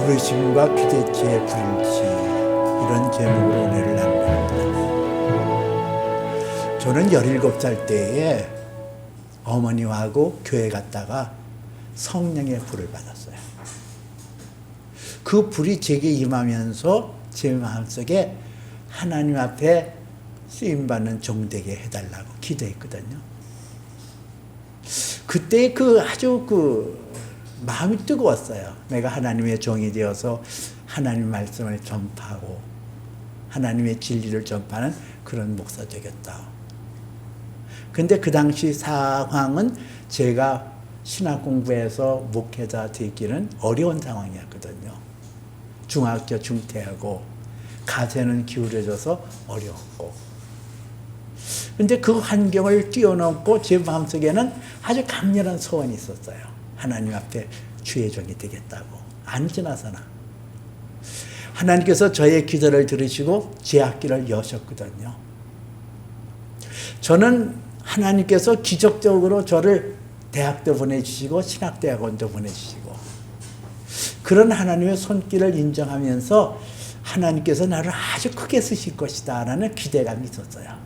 부르심과 기대치의 불일치, 이런 제목으로 은혜를 나눕니다. 저는 17살 때에 어머니하고 교회 갔다가 성령의 불을 받았어요. 그 불이 제게 임하면서 제 마음속에 하나님 앞에 쓰임받는 종 되게 해달라고 기도했거든요. 그때 아주 마음이 뜨거웠어요. 내가 하나님의 종이 되어서 하나님 말씀을 전파하고 하나님의 진리를 전파하는 그런 목사 되겠다. 근데 그 당시 상황은 제가 신학 공부해서 목회자 되기는 어려운 상황이었거든요. 중학교 중퇴하고 가세는 기울어져서 어려웠고. 근데 그 환경을 뛰어넘고 제 마음속에는 아주 강렬한 소원이 있었어요. 하나님 앞에 주의 종이 되겠다고. 안 지나서나. 하나님께서 저의 기도를 들으시고 제 앞길을 여셨거든요. 저는 하나님께서 기적적으로 저를 대학도 보내주시고 신학대학원도 보내주시고 그런 하나님의 손길을 인정하면서 하나님께서 나를 아주 크게 쓰실 것이다 라는 기대감이 있었어요.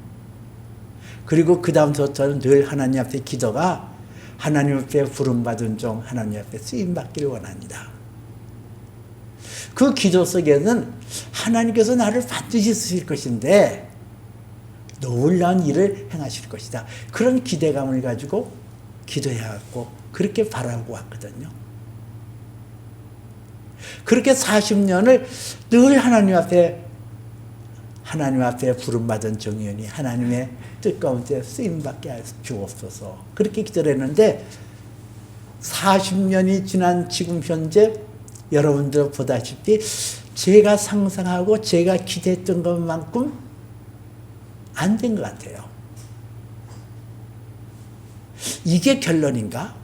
그리고 그 다음부터 저는 늘 하나님 앞에 기도가 하나님 앞에 부름받은 종, 하나님 앞에 쓰임받기를 원합니다. 그 기도 속에는 하나님께서 나를 반드시 쓰실 것인데 놀라운 일을 행하실 것이다. 그런 기대감을 가지고 기도해왔고 그렇게 바라고 왔거든요. 그렇게 40년을 늘 하나님 앞에 부름받은 종이오니 하나님의 뜻 가운데 쓰임받게 할 주옵소서. 그렇게 기도를 했는데 40년이 지난 지금 현재 여러분들 보다시피 제가 상상하고 제가 기대했던 것만큼 안 된 것 같아요. 이게 결론인가?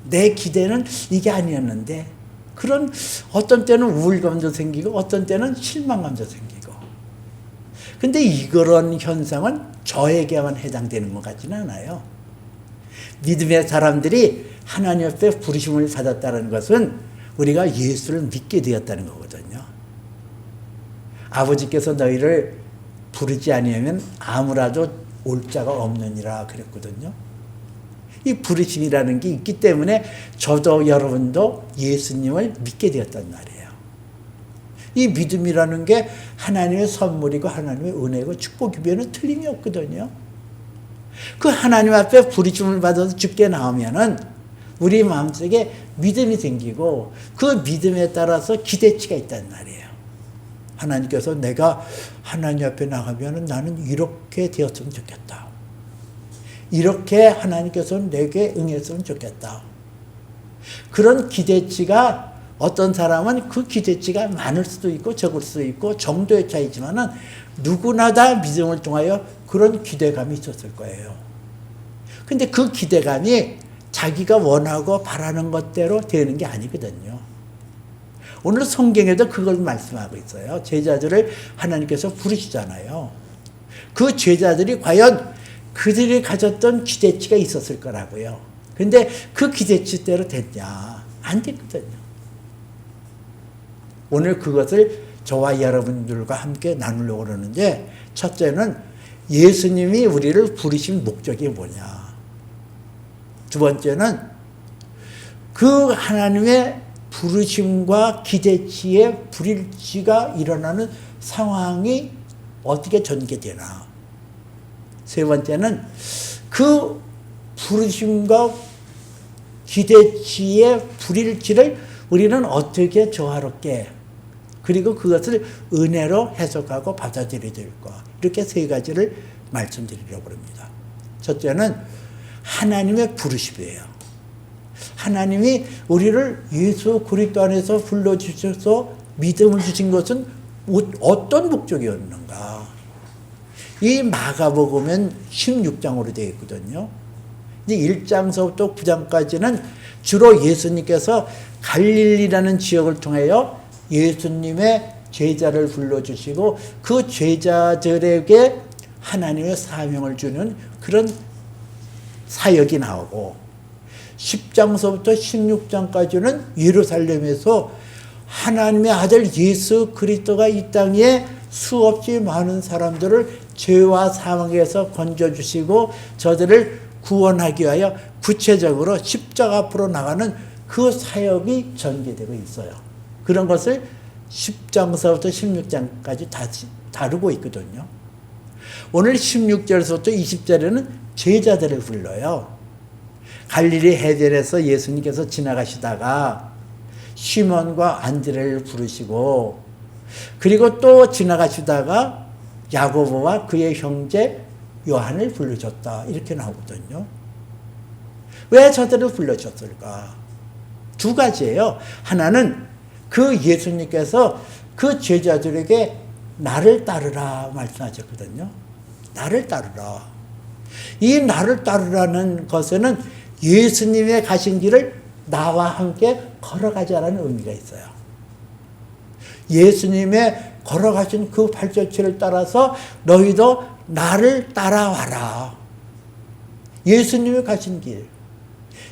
내 기대는 이게 아니었는데 그런 어떤 때는 우울감도 생기고 어떤 때는 실망감도 생기고 근데 이런 현상은 저에게만 해당되는 것 같지는 않아요. 믿음의 사람들이 하나님 앞에 부르심을 받았다는 것은 우리가 예수를 믿게 되었다는 거거든요. 아버지께서 너희를 부르지 아니하면 아무라도 올 자가 없느니라 그랬거든요. 이 부르심이라는 게 있기 때문에 저도 여러분도 예수님을 믿게 되었단 말이에요. 이 믿음이라는 게 하나님의 선물이고 하나님의 은혜고 축복이면 틀림이 없거든요. 그 하나님 앞에 부르심을 받아서 죽게 나오면은 우리 마음속에 믿음이 생기고 그 믿음에 따라서 기대치가 있단 말이에요. 하나님께서 내가 하나님 앞에 나가면은 나는 이렇게 되었으면 좋겠다. 이렇게 하나님께서 내게 응했으면 좋겠다. 그런 기대치가 어떤 사람은 그 기대치가 많을 수도 있고 적을 수도 있고 정도의 차이지만은 누구나 다 믿음을 통하여 그런 기대감이 있었을 거예요. 근데 그 기대감이 자기가 원하고 바라는 것대로 되는 게 아니거든요. 오늘 성경에도 그걸 말씀하고 있어요. 제자들을 하나님께서 부르시잖아요. 그 제자들이 과연 그들이 가졌던 기대치가 있었을 거라고요. 근데 그 기대치대로 됐냐? 안 됐거든요. 오늘 그것을 저와 여러분들과 함께 나누려고 그러는데 첫째는 예수님이 우리를 부르신 목적이 뭐냐. 두 번째는 그 하나님의 부르심과 기대치의 불일치가 일어나는 상황이 어떻게 전개되나. 세 번째는 그 부르심과 기대치의 불일치를 우리는 어떻게 조화롭게 그리고 그것을 은혜로 해석하고 받아들여야 될까. 이렇게 세 가지를 말씀드리려고 합니다. 첫째는 하나님의 부르심이에요. 하나님이 우리를 예수 그리스도 안에서 불러주셔서 믿음을 주신 것은 어떤 목적이었는가. 이 마가복음은 16장으로 되어 있거든요. 이제 1장서부터 9장까지는 주로 예수님께서 갈릴리라는 지역을 통하여 예수님의 제자를 불러주시고 그 제자들에게 하나님의 사명을 주는 그런 사역이 나오고 10장서부터 16장까지는 예루살렘에서 하나님의 아들 예수 그리스도가 이 땅에 수없이 많은 사람들을 죄와 사망에서 건져주시고 저들을 구원하기 위하여 구체적으로 십자가 앞으로 나가는 그 사역이 전개되고 있어요. 그런 것을 10장서부터 16장까지 다루고 있거든요. 오늘 16절에서부터 20절에는 제자들을 불러요. 갈릴리 해변에서 예수님께서 지나가시다가 시몬과 안드레를 부르시고, 그리고 또 지나가시다가 야고보와 그의 형제 요한을 불러줬다, 이렇게 나오거든요. 왜 저들을 불러줬을까? 두 가지예요. 하나는 그 예수님께서 그 제자들에게 나를 따르라 말씀하셨거든요. 나를 따르라. 이 나를 따르라는 것에는 예수님의 가신 길을 나와 함께 걸어가자라는 의미가 있어요. 예수님의 걸어가신 그 발자취를 따라서 너희도 나를 따라와라. 예수님이 가신 길.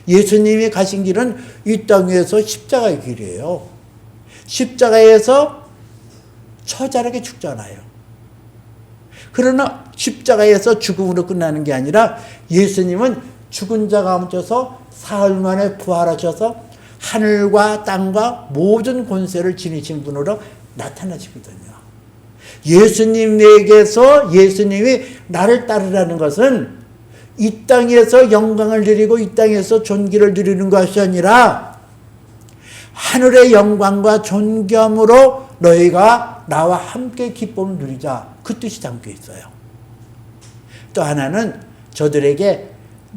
예수님이 가신 길은 이 땅에서 십자가의 길이에요. 십자가에서 처절하게 죽잖아요. 그러나 십자가에서 죽음으로 끝나는 게 아니라 예수님은 죽은 자 가운데서 사흘 만에 부활하셔서 하늘과 땅과 모든 권세를 지니신 분으로 나타나시거든요. 예수님에게서 예수님이 나를 따르라는 것은 이 땅에서 영광을 누리고 이 땅에서 존귀를 누리는 것이 아니라 하늘의 영광과 존귀함으로 너희가 나와 함께 기쁨을 누리자, 그 뜻이 담겨 있어요. 또 하나는 저들에게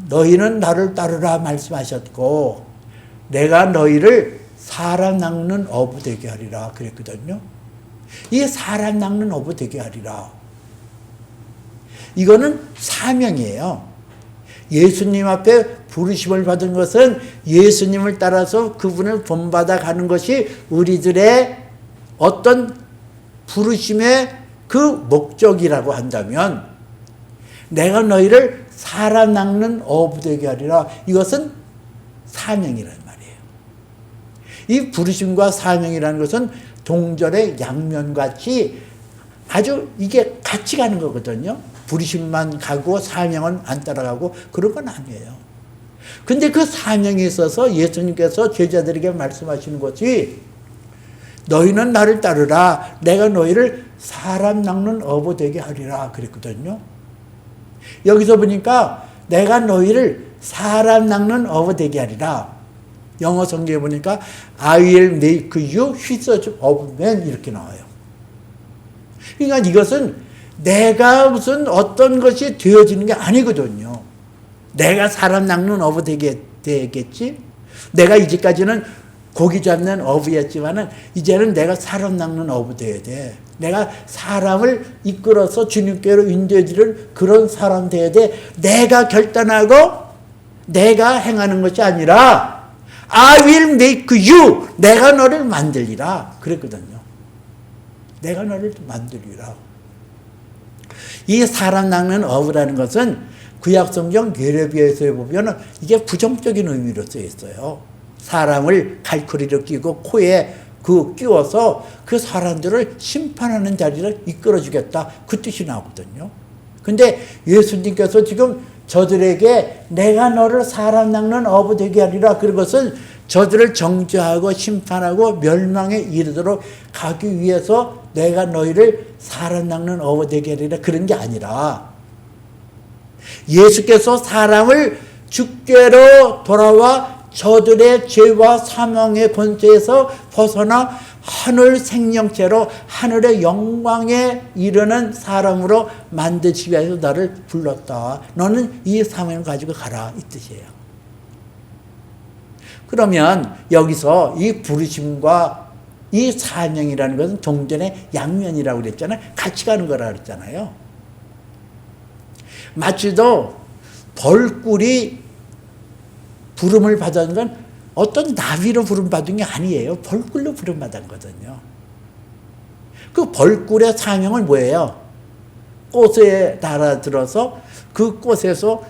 너희는 나를 따르라 말씀하셨고 내가 너희를 사람 낚는 어부 되게 하리라 그랬거든요. 이 사람 낚는 어부 되게 하리라, 이거는 사명이에요. 예수님 앞에 부르심을 받은 것은 예수님을 따라서 그분을 본받아 가는 것이 우리들의 어떤 부르심의 그 목적이라고 한다면, 내가 너희를 사람 낚는 어부 되게 하리라, 이것은 사명이란 말이에요. 이 부르심과 사명이라는 것은 동전의 양면같이 아주 이게 같이 가는 거거든요. 부르심만 가고 사명은 안 따라가고 그런 건 아니에요. 근데 그 사명에 있어서 예수님께서 제자들에게 말씀하시는 것이 너희는 나를 따르라, 내가 너희를 사람 낚는 어부 되게 하리라 그랬거든요. 여기서 보니까 내가 너희를 사람 낚는 어부 되게 하리라, 영어 성경에 보니까 I will make you fishers of men 이렇게 나와요. 그러니까 이것은 내가 무슨 어떤 것이 되어지는 게 아니거든요. 내가 사람 낚는 어부 되겠지? 내가 이제까지는 고기 잡는 어부였지만은 이제는 내가 사람 낚는 어부 돼야 돼. 내가 사람을 이끌어서 주님께로 인도해주는 그런 사람 돼야 돼. 내가 결단하고 내가 행하는 것이 아니라 I will make you, 내가 너를 만들리라 그랬거든요. 내가 너를 만들리라. 이 사람 낚는 어부라는 것은 구약성경 예레미야서에 보면 이게 부정적인 의미로 쓰여 있어요. 사람을 갈고리로 끼고 코에 끼워서 그 사람들을 심판하는 자리를 이끌어주겠다, 그 뜻이 나오거든요. 근데 예수님께서 지금 저들에게 내가 너를 사람 낚는 어부 되게 하리라, 그런 것은 저들을 정죄하고 심판하고 멸망에 이르도록 가기 위해서 내가 너희를 사람 낚는 어부 되게 하리라, 그런 게 아니라 예수께서 사람을 주께로 돌아와 저들의 죄와 사망의 권세에서 벗어나 하늘 생명체로 하늘의 영광에 이르는 사람으로 만드시기 위해서 나를 불렀다. 너는 이 사명을 가지고 가라, 이 뜻이에요. 그러면 여기서 이 부르심과 이 사명이라는 것은 동전의 양면이라고 그랬잖아요. 같이 가는 거라고 그랬잖아요. 마치도 벌꿀이 부름을 받은 건 어떤 나비로 부름받은 게 아니에요. 벌꿀로 부름받은 거거든요. 그 벌꿀의 사명은 뭐예요? 꽃에 달아들어서 그 꽃에서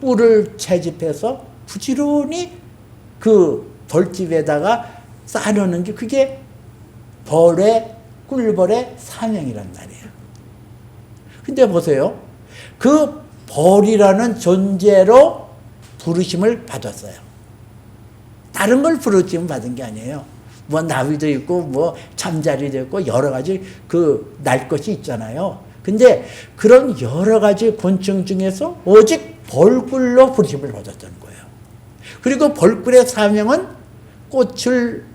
꿀을 채집해서 부지런히 그 벌집에다가 싸놓는 게 그게 꿀벌의 사명이란 말이에요. 근데 보세요. 그 벌이라는 존재로 부르심을 받았어요. 다른 걸 부르심 받은 게 아니에요. 뭐 나비도 있고 뭐 잠자리도 있고 여러 가지 날 것이 있잖아요. 근데 그런 여러 가지 곤충 중에서 오직 벌꿀로 부르심을 받았다는 거예요. 그리고 벌꿀의 사명은 꽃을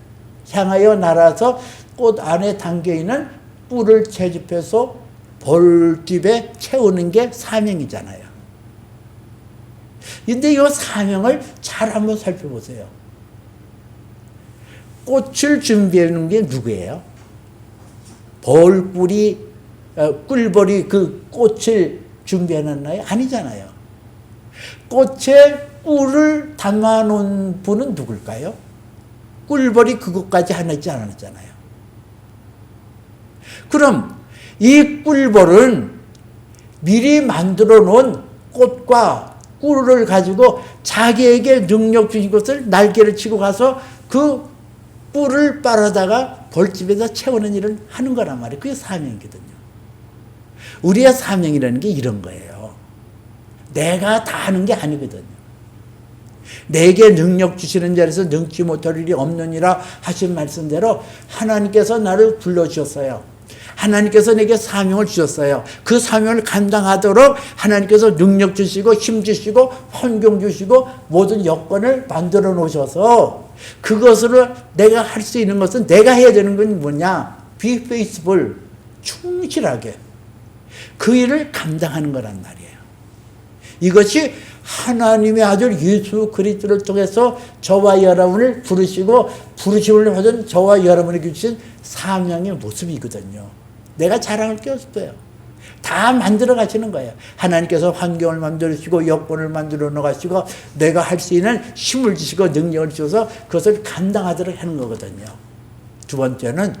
향하여 날아서 꽃 안에 담겨있는 꿀을 채집해서 벌집에 채우는 게 사명이잖아요. 근데 이 사명을 잘 한번 살펴보세요. 꽃을 준비하는 게 누구예요? 꿀벌이 그 꽃을 준비해놨나요? 아니잖아요. 꽃에 꿀을 담아놓은 분은 누굴까요? 꿀벌이 그것까지 하지 않았잖아요. 그럼 이 꿀벌은 미리 만들어 놓은 꽃과 꿀을 가지고 자기에게 능력 주신 것을 날개를 치고 가서 그 꿀을 빨아다가 벌집에서 채우는 일을 하는 거란 말이에요. 그게 사명이거든요. 우리의 사명이라는 게 이런 거예요. 내가 다 하는 게 아니거든요. 내게 능력 주시는 자리에서 능치 못할 일이 없느니라 하신 말씀대로 하나님께서 나를 불러주셨어요. 하나님께서 내게 사명을 주셨어요. 그 사명을 감당하도록 하나님께서 능력 주시고 힘 주시고 환경 주시고 모든 여건을 만들어 놓으셔서 그것으로 내가 할 수 있는 것은 내가 해야 되는 건 뭐냐? Be faithful, 충실하게 그 일을 감당하는 거란 말이에요. 이것이 하나님의 아들 예수 그리스도를 통해서 저와 여러분을 부르시고 부르심을 받은 저와 여러분에게 주신 사명의 모습이거든요. 내가 자랑할 게 없어요. 다 만들어 가시는 거예요. 하나님께서 환경을 만들어 주시고 여건을 만들어 놓으시고 내가 할 수 있는 힘을 주시고 능력을 주셔서 그것을 감당하도록 하는 거거든요. 두 번째는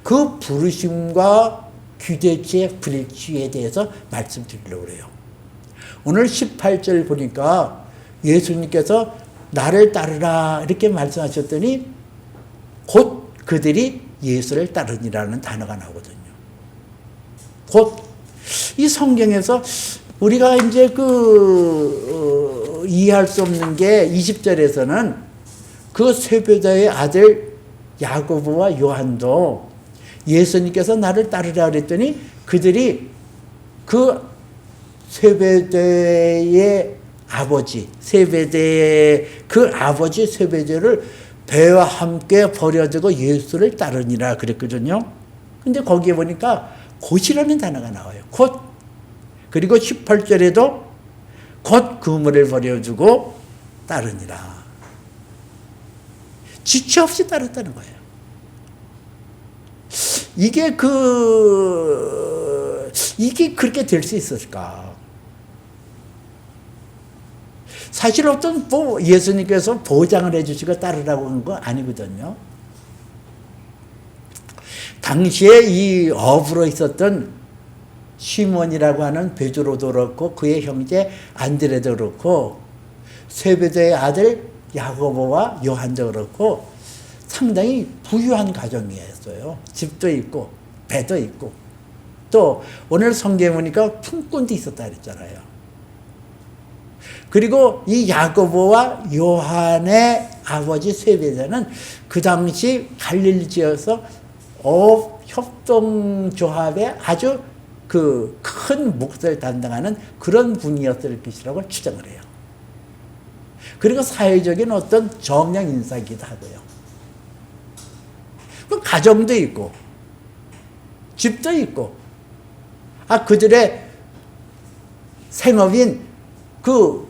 그 부르심과 기대치의 불일치에 대해서 말씀드리려고 그래요. 오늘 18절 보니까 예수님께서 나를 따르라 이렇게 말씀하셨더니 곧 그들이 예수를 따르니라는 단어가 나오거든요. 곧 이 성경에서 우리가 이제 이해할 수 없는 게 20절에서는 그 세베대의 아들 야고보와 요한도 예수님께서 나를 따르라 그랬더니 그들이 그 세베대의 아버지, 세베대의 그 아버지 세베대를 배와 함께 버려두고 예수를 따르니라 그랬거든요. 근데 거기에 보니까 곧이라는 단어가 나와요. 곧. 그리고 18절에도 곧 그물을 버려두고 따르니라. 지체 없이 따랐다는 거예요. 이게 그렇게 될 수 있었을까? 사실 어떤 예수님께서 보장을 해주시고 따르라고 한 거 아니거든요. 당시에 이 어부로 있었던 시몬이라고 하는 베드로도 그렇고 그의 형제 안드레도 그렇고 세베대의 아들 야고보와 요한도 그렇고 상당히 부유한 가정이었어요. 집도 있고 배도 있고 또 오늘 성경에 보니까 품꾼도 있었다 그랬잖아요. 그리고 이 야고보와 요한의 아버지 세베대는 그 당시 갈릴리 지역에서 협동조합의 아주 큰 몫을 담당하는 그런 분이었을 것이라고 추정을 해요. 그리고 사회적인 어떤 정량 인사이기도 하고요. 그 가정도 있고 집도 있고 그들의 생업인 그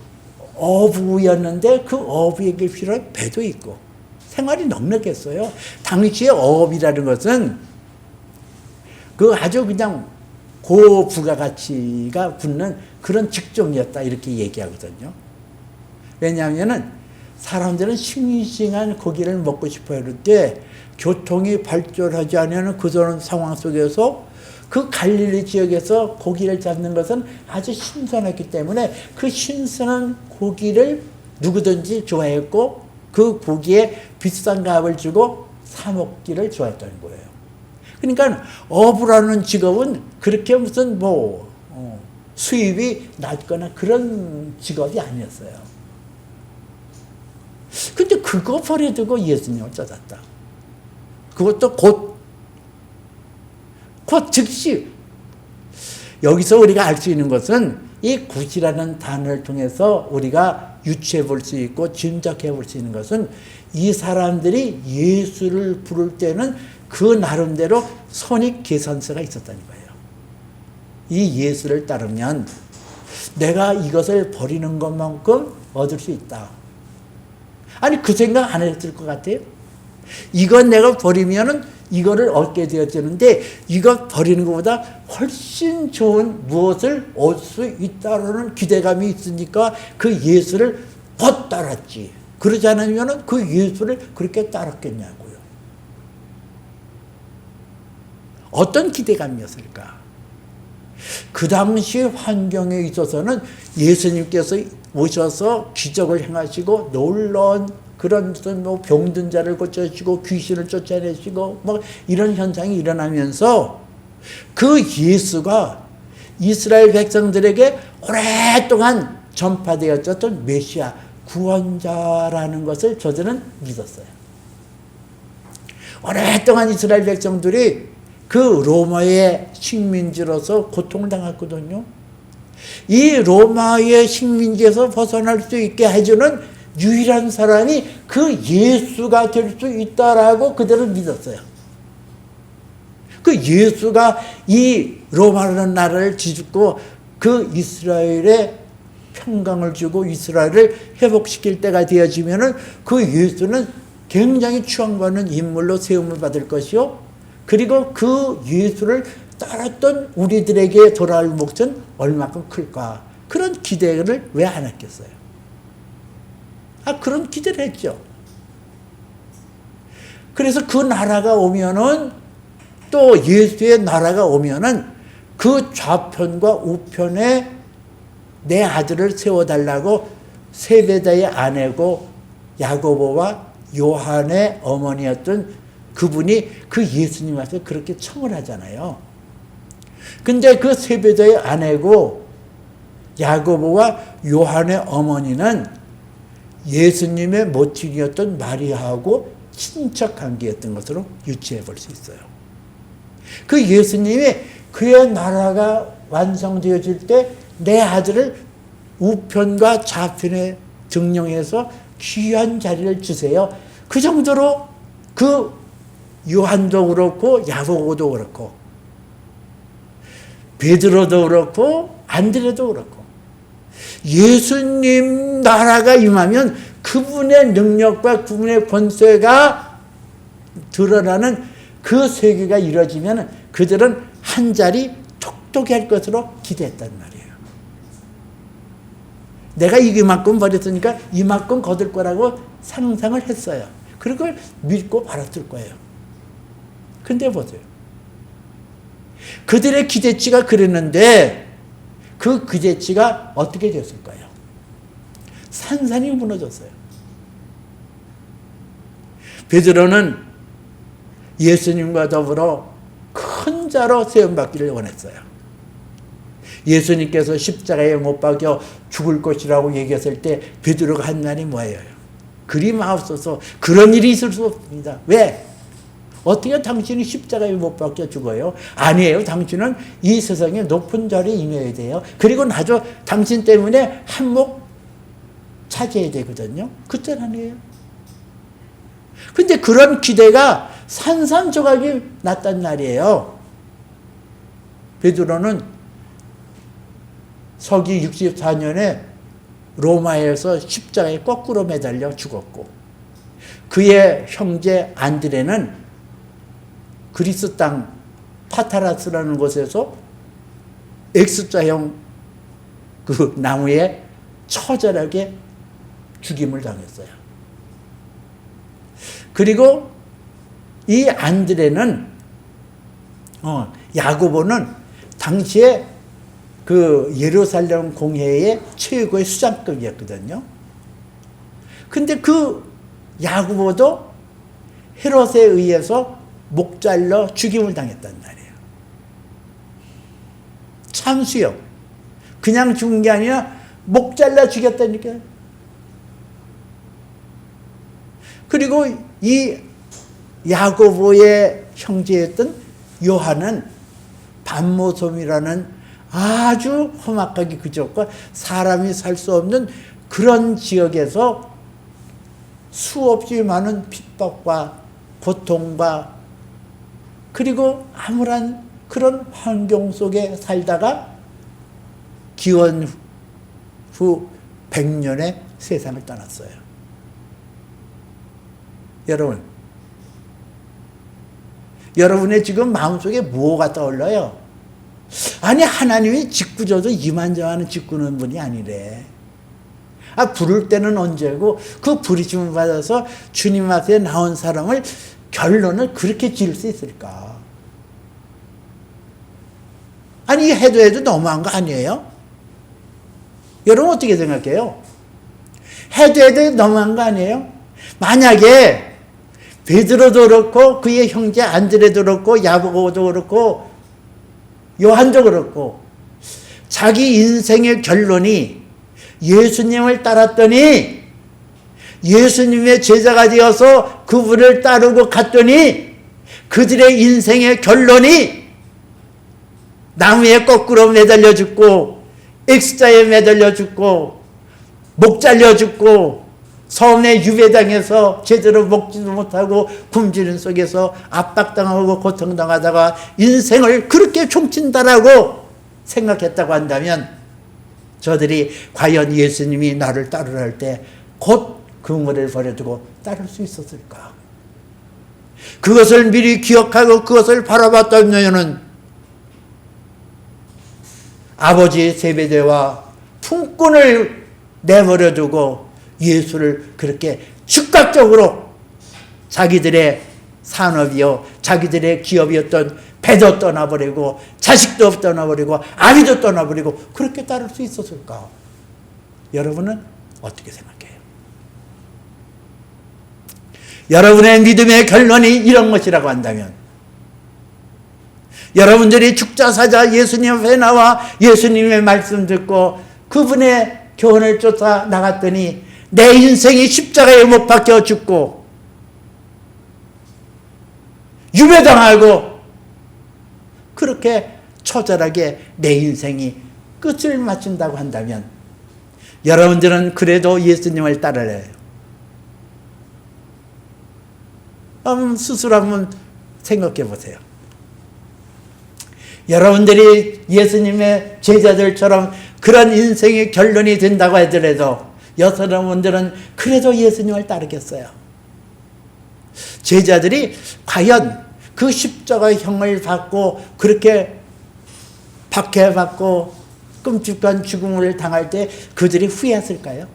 어부였는데 그 어부에게 필요한 배도 있고 생활이 넉넉했어요. 당시의 어업이라는 것은 아주 그냥 고부가가치가 붙는 그런 직종이었다 이렇게 얘기하거든요. 왜냐하면 사람들은 싱싱한 고기를 먹고 싶어 할 때 교통이 발전하지 않는 그런 상황 속에서 그 갈릴리 지역에서 고기를 잡는 것은 아주 신선했기 때문에 그 신선한 고기를 누구든지 좋아했고 그 고기에 비싼 값을 주고 사 먹기를 좋아했다는 거예요. 그러니까 어부라는 직업은 그렇게 무슨 수입이 낮거나 그런 직업이 아니었어요. 근데 그거 버려두고 예수님을 쫓았다. 그것도 곧 즉시. 여기서 우리가 알 수 있는 것은 이 굿이라는 단어를 통해서 우리가 유추해 볼 수 있고 짐작해 볼 수 있는 것은 이 사람들이 예수를 부를 때는 그 나름대로 선입 계산서가 있었다는 거예요. 이 예수를 따르면 내가 이것을 버리는 것만큼 얻을 수 있다. 아니 그 생각 안 했을 것 같아요. 이건 내가 버리면은 이거를 얻게 되어지는데 이거 버리는 것보다 훨씬 좋은 무엇을 얻을 수 있다라는 기대감이 있으니까 그 예수를 곧 따랐지. 그러지 않으면 그 예수를 그렇게 따랐겠냐고요. 어떤 기대감이었을까? 그 당시 환경에 있어서는 예수님께서 오셔서 기적을 행하시고 놀라운 그런 무슨 병든 자를 고쳐주시고 귀신을 쫓아내시고 이런 현상이 일어나면서 그 예수가 이스라엘 백성들에게 오랫동안 전파되었던 메시아 구원자라는 것을 저들은 믿었어요. 오랫동안 이스라엘 백성들이 그 로마의 식민지로서 고통을 당했거든요. 이 로마의 식민지에서 벗어날 수 있게 해주는 유일한 사람이 그 예수가 될 수 있다라고 그들은 믿었어요. 그 예수가 이 로마라는 나라를 뒤집고 그 이스라엘에 평강을 주고 이스라엘을 회복시킬 때가 되어지면은 그 예수는 굉장히 추앙받는 인물로 세움을 받을 것이요. 그리고 그 예수를 따랐던 우리들에게 돌아올 몫은 얼마큼 클까? 그런 기대를 왜 안 했겠어요? 그런 기대를 했죠. 그래서 그 나라가 오면은 또 예수의 나라가 오면은 그 좌편과 우편에 내 아들을 세워달라고 세베다의 아내고 야고보와 요한의 어머니였던 그분이 그 예수님 앞에 그렇게 청을 하잖아요. 근데 그 세베다의 아내고 야고보와 요한의 어머니는 예수님의 모친이었던 마리아하고 친척 관계였던 것으로 유추해 볼 수 있어요. 그 예수님이 그의 나라가 완성되어질 때 내 아들을 우편과 좌편에 등령해서 귀한 자리를 주세요. 그 정도로 그 요한도 그렇고 야고보도 그렇고 베드로도 그렇고 안드레도 그렇고 예수님 나라가 임하면 그분의 능력과 그분의 권세가 드러나는 그 세계가 이루어지면 그들은 한 자리 톡톡히 할 것으로 기대했단 말이에요. 내가 이만큼 버렸으니까 이만큼 거둘 거라고 상상을 했어요. 그걸 믿고 받았을 거예요. 근데 보세요. 그들의 기대치가 그랬는데 그 기대치가 어떻게 됐을까요? 산산이 무너졌어요. 베드로는 예수님과 더불어 큰 자로 세움받기를 원했어요. 예수님께서 십자가에 못 박여 죽을 것이라고 얘기했을 때 베드로가 한 말이 뭐예요? 그리 마옵소서. 그런 일이 있을 수 없습니다. 왜? 어떻게 당신이 십자가에 못 박혀 죽어요? 아니에요. 당신은 이 세상에 높은 자리에 임해야 돼요. 그리고 나도 당신 때문에 한몫 차지해야 되거든요. 그땐 아니에요. 근데 그런 기대가 산산조각이 났단 말이에요. 베드로는 서기 64년에 로마에서 십자가에 거꾸로 매달려 죽었고 그의 형제 안드레는 그리스 땅 파타라스라는 곳에서 X자형 그 나무에 처절하게 죽임을 당했어요. 그리고 이 안드레는 야고보는 당시에 그 예루살렘 공회의 최고의 수장급이었거든요. 근데 그 야고보도 헤롯에 의해서 목 잘라 죽임을 당했단 말이에요. 참수요. 그냥 죽은 게 아니라 목 잘라 죽였다니까요. 그리고 이 야고보의 형제였던 요한은 반모섬이라는 아주 험악하게 그쳤고 사람이 살 수 없는 그런 지역에서 수없이 많은 핍박과 고통과 그리고 암울한 그런 환경 속에 살다가 기원 후 100년에 세상을 떠났어요. 여러분의 지금 마음속에 뭐가 떠올라요? 아니, 하나님이 짓궂 줘도 이만저만한 짓궂은 분이 아니래. 부를 때는 언제고 그 부르심을 받아서 주님 앞에 나온 사람을 결론을 그렇게 지을 수 있을까? 아니, 해도 너무한 거 아니에요? 여러분 어떻게 생각해요? 해도 너무한 거 아니에요? 만약에 베드로도 그렇고 그의 형제 안드레도 그렇고 야고보도 그렇고 요한도 그렇고 자기 인생의 결론이 예수님을 따랐더니 예수님의 제자가 되어서 그분을 따르고 갔더니 그들의 인생의 결론이 나무에 거꾸로 매달려 죽고 X자에 매달려 죽고 목 잘려 죽고 서원에 유배당해서 제대로 먹지도 못하고 굶주림 속에서 압박당하고 고통당하다가 인생을 그렇게 종친다라고 생각했다고 한다면 저들이 과연 예수님이 나를 따르라 할 때 곧 그물을 버려두고 따를 수 있었을까? 그것을 미리 기억하고 그것을 바라봤다면 아버지 세베대와 품꾼을 내버려두고 예수를 그렇게 즉각적으로 자기들의 산업이요 자기들의 기업이었던 배도 떠나버리고 자식도 떠나버리고 아비도 떠나버리고 그렇게 따를 수 있었을까? 여러분은 어떻게 생각해요? 여러분의 믿음의 결론이 이런 것이라고 한다면 여러분들이 죽자사자 예수님 앞에 나와 예수님의 말씀 듣고 그분의 교훈을 쫓아 나갔더니 내 인생이 십자가에 못 박혀 죽고 유배당하고 그렇게 처절하게 내 인생이 끝을 맞춘다고 한다면 여러분들은 그래도 예수님을 따라야 해요. 스스로 한번 생각해 보세요. 여러분들이 예수님의 제자들처럼 그런 인생의 결론이 된다고 하더라도 여러분들은 그래도 예수님을 따르겠어요. 제자들이 과연 그 십자가의 형을 받고 그렇게 박해받고 끔찍한 죽음을 당할 때 그들이 후회했을까요?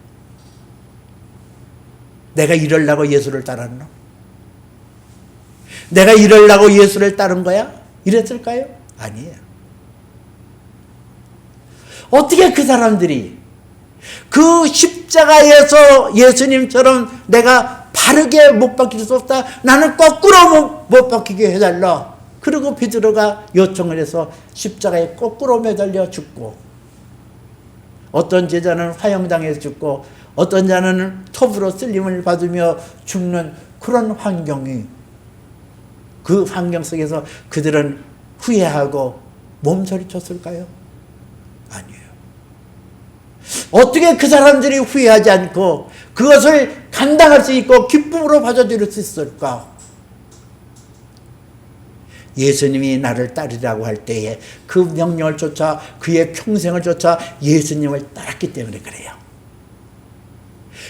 내가 이러려고 예수를 따랐나? 내가 이러려고 예수를 따른 거야? 이랬을까요? 아니에요. 어떻게 그 사람들이 그 십자가에서 예수님처럼 내가 바르게 못 박힐 수 없다. 나는 거꾸로 못 박히게 해달라. 그리고 베드로가 요청을 해서 십자가에 거꾸로 매달려 죽고 어떤 제자는 화형당해서 죽고 어떤 자는 톱으로 쓸림을 받으며 죽는 그런 환경이 그 환경 속에서 그들은 후회하고 몸서리쳤을까요? 아니에요. 어떻게 그 사람들이 후회하지 않고 그것을 감당할 수 있고 기쁨으로 받아들일 수 있을까? 예수님이 나를 따르라고 할 때에 그 명령을 쫓아 그의 평생을 쫓아 예수님을 따랐기 때문에 그래요.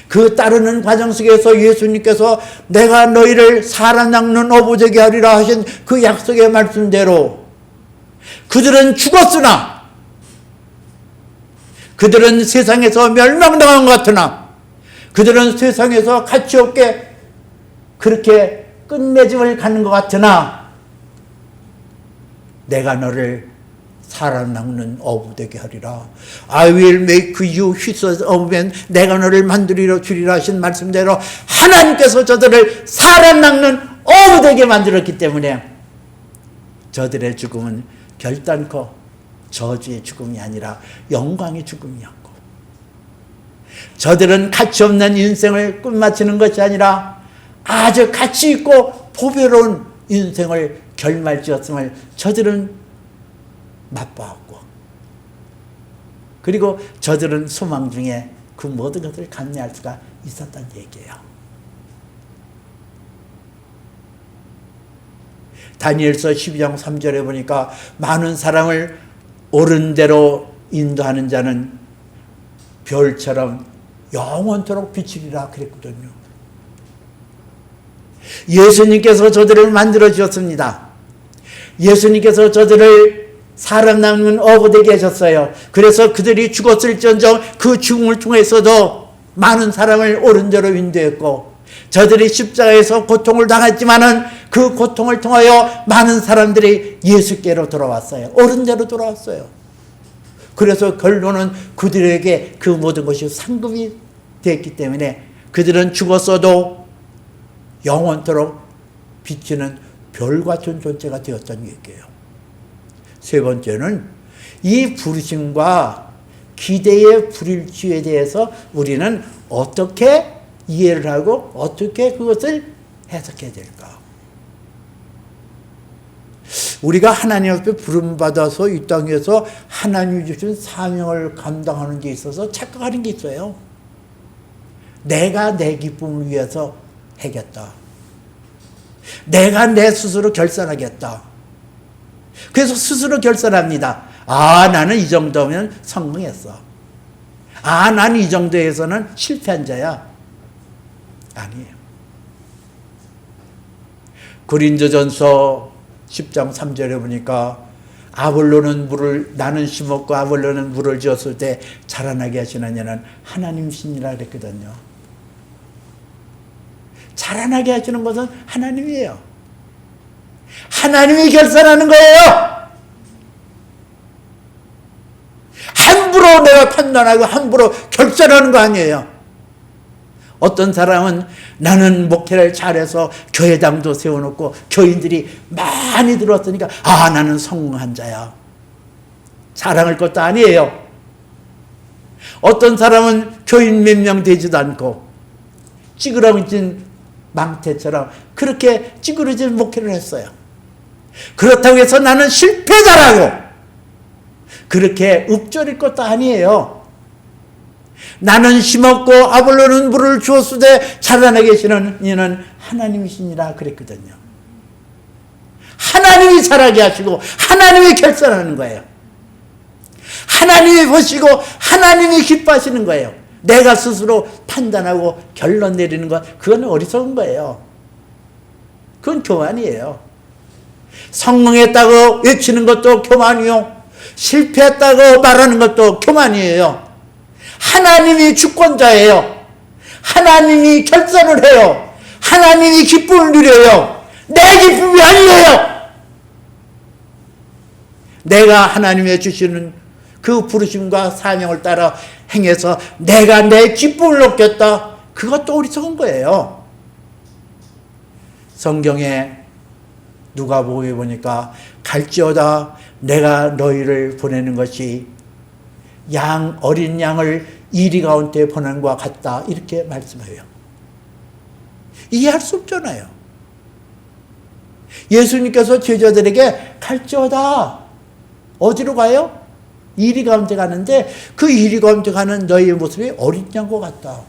그 따르는 과정 속에서 예수님께서 내가 너희를 사람 낚는 어부되게 하리라 하신 그 약속의 말씀대로 그들은 죽었으나 그들은 세상에서 멸망당한 것 같으나 그들은 세상에서 가치없게 그렇게 끝맺음을 가는 것 같으나 내가 너를 살아남는 어부 되게 하리라. I will make you fishers of men. 내가 너를 만들어 주리라 하신 말씀대로 하나님께서 저들을 살아남는 어부되게 만들었기 때문에 저들의 죽음은 결단코 저주의 죽음이 아니라 영광의 죽음이었고, 저들은 가치없는 인생을 끝마치는 것이 아니라 아주 가치 있고 보배로운 인생을 결말지었음을 저들은 맛보았고, 그리고 저들은 소망 중에 그 모든 것을 감내할 수가 있었다는 얘기예요. 다니엘서 12장 3절에 보니까 많은 사람을 옳은 대로 인도하는 자는 별처럼 영원토록 비치리라 그랬거든요. 예수님께서 저들을 만들어 주셨습니다. 예수님께서 저들을 사람 낳는 어부되게 하셨어요. 그래서 그들이 죽었을지언정 그 죽음을 통해서도 많은 사람을 옳은 대로 인도했고, 저들이 십자가에서 고통을 당했지만은 그 고통을 통하여 많은 사람들이 예수께로 돌아왔어요. 옳은 대로 돌아왔어요. 그래서 결론은 그들에게 그 모든 것이 상급이 됐기 때문에 그들은 죽었어도 영원토록 비치는 별과 같은 존재가 되었다는 얘기예요. 세 번째는 이 부르심과 기대의 불일치에 대해서 우리는 어떻게 이해를 하고 어떻게 그것을 해석해야 될까? 우리가 하나님 앞에 부름받아서 이 땅에서 하나님이 주신 사명을 감당하는 데 있어서 착각하는 게 있어요. 내가 내 기쁨을 위해서 하겠다. 내가 내 스스로 결산하겠다. 그래서 스스로 결산합니다. 아, 나는 이 정도면 성공했어. 아, 나는 이 정도에서는 실패한 자야. 아니에요. 고린도전서 10장 3절에 보니까 아볼로는 물을, 나는 심었고 아볼로는 물을 지었을 때 자라나게 하시는 이는 하나님이시니라 그랬거든요. 자라나게 하시는 것은 하나님이에요. 하나님이 결산하는 거예요. 함부로 내가 판단하고 함부로 결산하는 거 아니에요. 어떤 사람은 나는 목회를 잘해서 교회당도 세워놓고 교인들이 많이 들어왔으니까 아, 나는 성공한 자야. 자랑할 것도 아니에요. 어떤 사람은 교인 몇 명 되지도 않고 찌그러진 망태처럼 그렇게 찌그러진 목회를 했어요. 그렇다고 해서 나는 실패자라고 그렇게 읊조릴 것도 아니에요. 나는 심었고 아볼로는 물을 주었으되 자라나게 하시는 이는 하나님이시니라 그랬거든요. 하나님이 자라게 하시고 하나님이 결산하는 거예요. 하나님이 보시고 하나님이 기뻐하시는 거예요. 내가 스스로 판단하고 결론 내리는 것, 그건 어리석은 거예요. 그건 교만이에요. 성공했다고 외치는 것도 교만이요, 실패했다고 말하는 것도 교만이에요. 하나님이 주권자예요. 하나님이 결산을 해요. 하나님이 기쁨을 누려요. 내 기쁨이 아니에요. 내가 하나님의 주시는 그 부르심과 사명을 따라 행해서 내가 내 기쁨을 얻겠다, 그것도 어리석은 거예요. 성경에 누가복음에 보니까 갈지어다 내가 너희를 보내는 것이 어린 양을 이리 가운데 보낸 것과 같다, 이렇게 말씀해요. 이해할 수 없잖아요. 예수님께서 제자들에게 갈지어다, 어디로 가요? 이리 가운데 가는데 그 이리 가운데 가는 너희의 모습이 어린 양과 같다.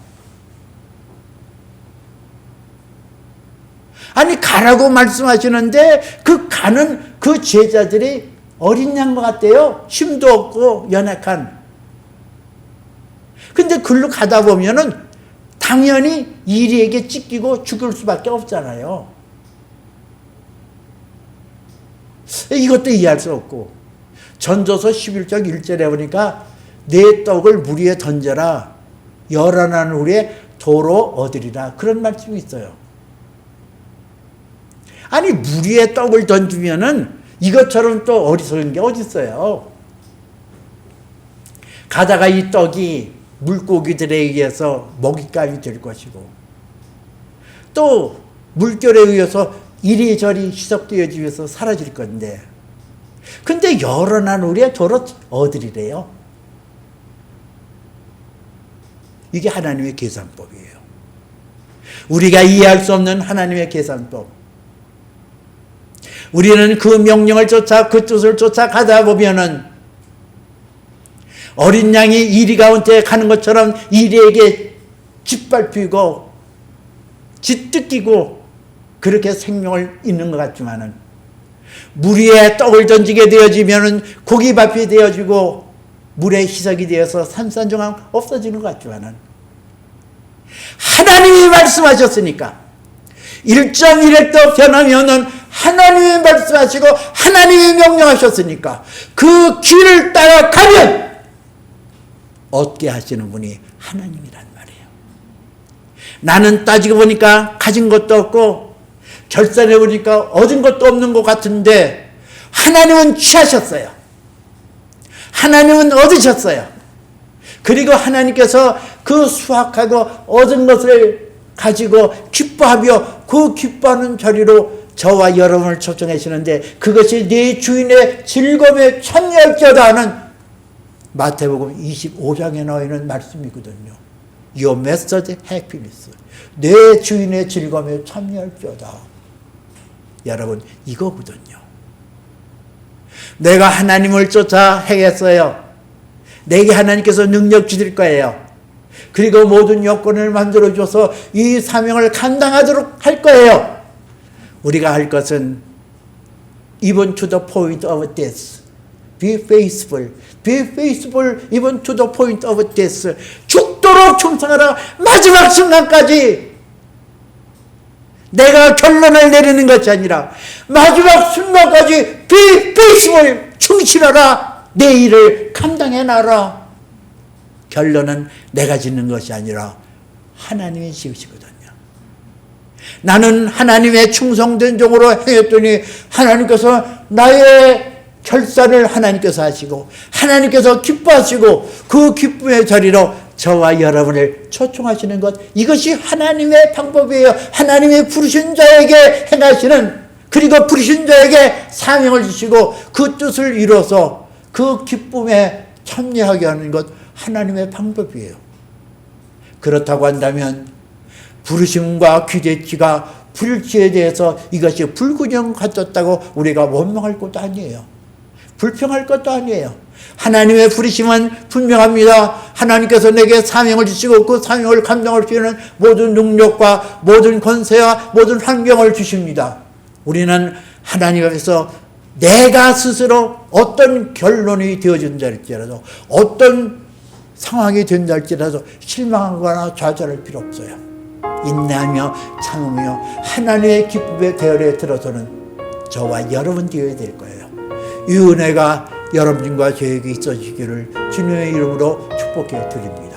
아니, 가라고 말씀하시는데 그 가는 그 제자들이 어린 양과 같대요. 힘도 없고 연약한. 근데 글로 가다 보면은 당연히 이리에게 찢기고 죽을 수밖에 없잖아요. 이것도 이해할 수 없고, 전도서 11장 1절에 보니까 내 떡을 물 위에 던져라, 열어난 후에 도로 얻으리라, 그런 말씀이 있어요. 아니, 물 위에 떡을 던지면은 이것처럼 또 어리석은 게 어디 있어요. 가다가 이 떡이 물고기들에 의해서 먹잇감이 될 것이고, 또 물결에 의해서 이리저리 희석되어지면서 사라질 건데, 근데 여러 나누리에 저러 어들이래요. 이게 하나님의 계산법이에요. 우리가 이해할 수 없는 하나님의 계산법. 우리는 그 명령을 쫓아 그 뜻을 쫓아 가다 보면은 어린 양이 이리 가운데 가는 것처럼 이리에게 짓밟히고 짓뜯기고 그렇게 생명을 잇는 것 같지만은, 물 위에 떡을 던지게 되어지면은 고기밥이 되어지고 물에 희석이 되어서 산산조각 없어지는 것 같지만은, 하나님이 말씀하셨으니까 1.1획도 변하면은 하나님이 말씀하시고 하나님이 명령하셨으니까 그 길을 따라가면 얻게 하시는 분이 하나님이란 말이에요. 나는 따지고 보니까 가진 것도 없고 결산해 보니까 얻은 것도 없는 것 같은데, 하나님은 취하셨어요. 하나님은 얻으셨어요. 그리고 하나님께서 그 수확하고 얻은 것을 가지고 기뻐하며 그 기뻐하는 자리로 저와 여러분을 초청하시는데, 그것이 네 주인의 즐거움에 참여할지어다 하는 마태복음 25장에 나와 있는 말씀이거든요. Your master's happiness. 내 주인의 즐거움에 참여할지어다. 여러분, 이거거든요. 내가 하나님을 쫓아 행했어요. 내게 하나님께서 능력 주실 거예요. 그리고 모든 여건을 만들어줘서 이 사명을 감당하도록 할 거예요. 우리가 할 것은 even to the point of death. Be faithful. Be faithful even to the point of death. 죽도록 충성하라. 마지막 순간까지. 내가 결론을 내리는 것이 아니라 마지막 순간까지 be faithful. 충실하라. 내 일을 감당해놔라. 결론은 내가 짓는 것이 아니라 하나님이 지으시거든요. 나는 하나님의 충성된 종으로 행했더니 하나님께서 나의 결산을 하나님께서 하시고 하나님께서 기뻐하시고 그 기쁨의 자리로 저와 여러분을 초청하시는 것, 이것이 하나님의 방법이에요. 하나님의 부르신 자에게 행하시는, 그리고 부르신 자에게 사명을 주시고 그 뜻을 이루어서 그 기쁨에 참여하게 하는 것, 하나님의 방법이에요. 그렇다고 한다면 부르심과 기대치가 불일치에 대해서 이것이 불균형 갖췄다고 우리가 원망할 것도 아니에요. 불평할 것도 아니에요. 하나님의 부르심은 분명합니다. 하나님께서 내게 사명을 주시고 그 사명을 감당할 수 있는 모든 능력과 모든 권세와 모든 환경을 주십니다. 우리는 하나님 앞에서 내가 스스로 어떤 결론이 되어진다 할지라도, 어떤 상황이 된다 할지라도 실망하거나 좌절할 필요 없어요. 인내하며 참으며 하나님의 기쁨의 대열에 들어서는 저와 여러분 되어야 될 거예요. 이 은혜가 여러분과 저에게 있어지기를 주님의 이름으로 축복해 드립니다.